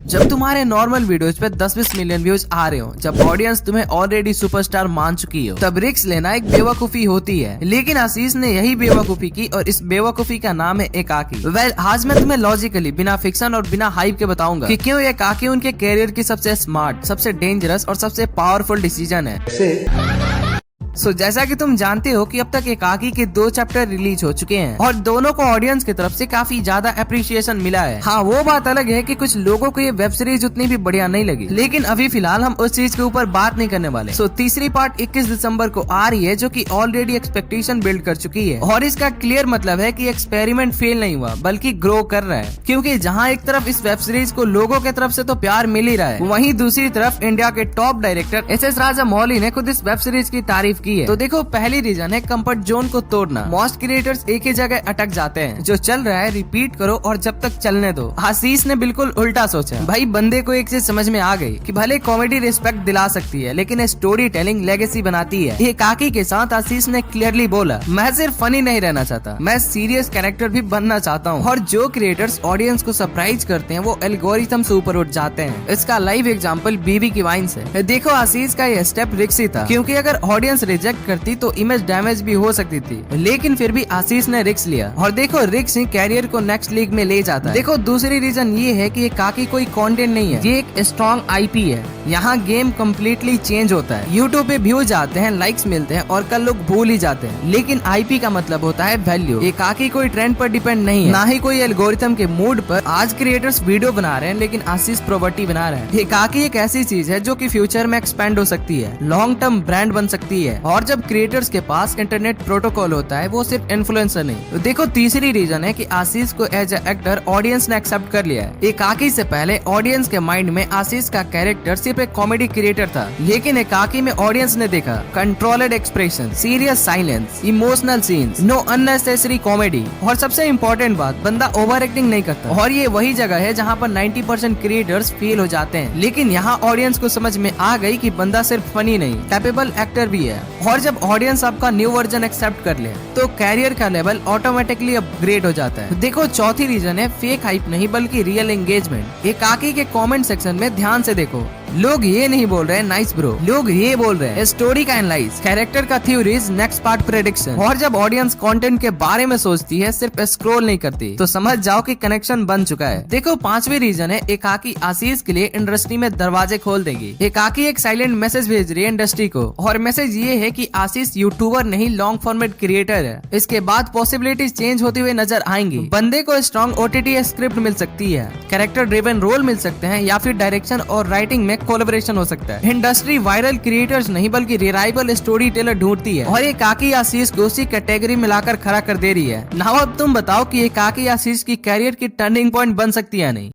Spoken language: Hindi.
जब तुम्हारे नॉर्मल वीडियोज पे 10-20 मिलियन व्यूज आ रहे हो, जब ऑडियंस तुम्हें ऑलरेडी सुपरस्टार मान चुकी हो, तब रिस्क लेना एक बेवकूफी होती है। लेकिन आशीष ने यही बेवकूफी की और इस बेवकूफी का नाम है एकाकी। आज मैं तुम्हें लॉजिकली, बिना फिक्शन और बिना हाइप के बताऊंगा कि क्यों एकाकी उनके कैरियर की सबसे स्मार्ट, सबसे डेंजरस और सबसे पावरफुल डिसीजन है। जैसा कि तुम जानते हो कि अब तक एकाकी के 2 चैप्टर रिलीज हो चुके हैं और दोनों को ऑडियंस की तरफ से काफी ज्यादा अप्रिसिएशन मिला है। हाँ, वो बात अलग है कि कुछ लोगों को ये वेब सीरीज उतनी भी बढ़िया नहीं लगी, लेकिन अभी फिलहाल हम उस चीज के ऊपर बात नहीं करने वाले। तीसरी पार्ट 21 दिसंबर को आ रही है, जो कि ऑलरेडी एक्सपेक्टेशन बिल्ड कर चुकी है और इसका क्लियर मतलब है कि एक्सपेरिमेंट फेल नहीं हुआ बल्कि ग्रो कर रहा है। क्योंकि जहाँ एक तरफ इस वेब सीरीज को लोगों की तरफ से तो प्यार मिल ही रहा है, वहीं दूसरी तरफ इंडिया के टॉप डायरेक्टर एस राजामौली ने खुद इस वेब सीरीज की तारीफ की है। तो देखो, पहली रीजन है कंफर्ट जोन को तोड़ना। मोस्ट क्रिएटर्स एक ही जगह अटक जाते हैं, जो चल रहा है रिपीट करो और जब तक चलने दो। आशीष ने बिल्कुल उल्टा सोचा। भाई, बंदे को एक चीज समझ में आ गई कि भले कॉमेडी रिस्पेक्ट दिला सकती है, लेकिन स्टोरी टेलिंग लेगेसी बनाती है। एकाकी के साथ आशीष ने क्लियरली बोला, मैं सिर्फ फनी नहीं रहना चाहता, मैं सीरियस कैरेक्टर भी बनना चाहता हूँ। और जो क्रिएटर्स ऑडियंस को सरप्राइज करते हैं, वो एल्गोरिथम से ऊपर उठ जाते हैं। इसका लाइव एग्जाम्पल बीबी की वाइन से। देखो, आशीष का ये स्टेप रिस्की था, क्योंकि अगर ऑडियंस रिजेक्ट करती तो इमेज डैमेज भी हो सकती थी, लेकिन फिर भी आशीष ने रिस्क लिया। और देखो, रिस्क ही कैरियर को नेक्स्ट लीग में ले जाता है। देखो, दूसरी रीजन ये है कि एकाकी कोई कंटेंट नहीं है, ये एक स्ट्रॉन्ग आईपी है। यहाँ गेम कम्प्लीटली चेंज होता है। यूट्यूब पे व्यूज आते हैं, लाइक्स मिलते हैं और कल लोग भूल ही जाते हैं, लेकिन आईपी का मतलब होता है वैल्यू। एकाकी कोई ट्रेंड पर डिपेंड नहीं है, ना ही कोई एल्गोरिथम के मूड पर। आज क्रिएटर्स वीडियो बना रहे हैं, लेकिन आशीष प्रॉपर्टी बना रहे हैं। एकाकी एक ऐसी चीज है जो कि फ्यूचर में एक्सपेंड हो सकती है, लॉन्ग टर्म ब्रांड बन सकती है। और जब क्रिएटर्स के पास इंटरनेट प्रोटोकॉल होता है, वो सिर्फ इन्फ्लुएंसर नहीं। तो देखो, तीसरी रीजन है कि आशीष को एज ए एक्टर ऑडियंस ने एक्सेप्ट कर लिया है। एकाकी से पहले ऑडियंस के माइंड में आशीष का कैरेक्टर सिर्फ एक कॉमेडी क्रिएटर था, लेकिन एकाकी में ऑडियंस ने देखा controlled expression, serious silence, emotional scenes, know unnecessary comedy और सबसे इम्पोर्टेंट बात, बंदा ओवर एक्टिंग नहीं करता। और ये वही जगह है जहाँ पर 90% क्रिएटर्स फेल हो जाते हैं, लेकिन यहाँ ऑडियंस को समझ में आ गई कि बंदा सिर्फ फनी नहीं, कैपेबल एक्टर भी है। और जब ऑडियंस आपका न्यू वर्जन एक्सेप्ट कर ले, तो कैरियर का लेवल ऑटोमेटिकली अपग्रेड हो जाता है। देखो, चौथी रीजन है फेक हाइप नहीं बल्कि रियल एंगेजमेंट। एकाकी के कमेंट सेक्शन में ध्यान से देखो, लोग ये नहीं बोल रहे नाइस ब्रो, लोग ये बोल रहे हैं स्टोरी का एनालाइज, कैरेक्टर का थ्योरीज, नेक्स्ट पार्ट प्रेडिक्शन। और जब ऑडियंस कंटेंट के बारे में सोचती है, सिर्फ स्क्रॉल नहीं करती, तो समझ जाओ कि कनेक्शन बन चुका है। देखो, पांचवी रीजन है एकाकी आशीष के लिए इंडस्ट्री में दरवाजे खोल देगी। एकाकी एक साइलेंट मैसेज भेज रही है इंडस्ट्री को, और मैसेज ये है कि आशीष यूट्यूबर नहीं, लॉन्ग फॉर्मेट क्रिएटर है। इसके बाद पॉसिबिलिटीज चेंज होती हुई नजर आएंगी। बंदे को स्ट्रॉन्ग ओटीटी स्क्रिप्ट मिल सकती है, कैरेक्टर ड्रिवन रोल मिल सकते हैं, या फिर डायरेक्शन और राइटिंग में कोलैबोरेशन हो सकता है। इंडस्ट्री वायरल क्रिएटर्स नहीं बल्कि रिलायबल स्टोरी टेलर ढूंढती है, और एकाकी आशीष को उसी कैटेगरी में लाकर खड़ा कर दे रही है। नाउ अब तुम बताओ कि एकाकी आशीष की कैरियर की टर्निंग पॉइंट बन सकती है नहीं।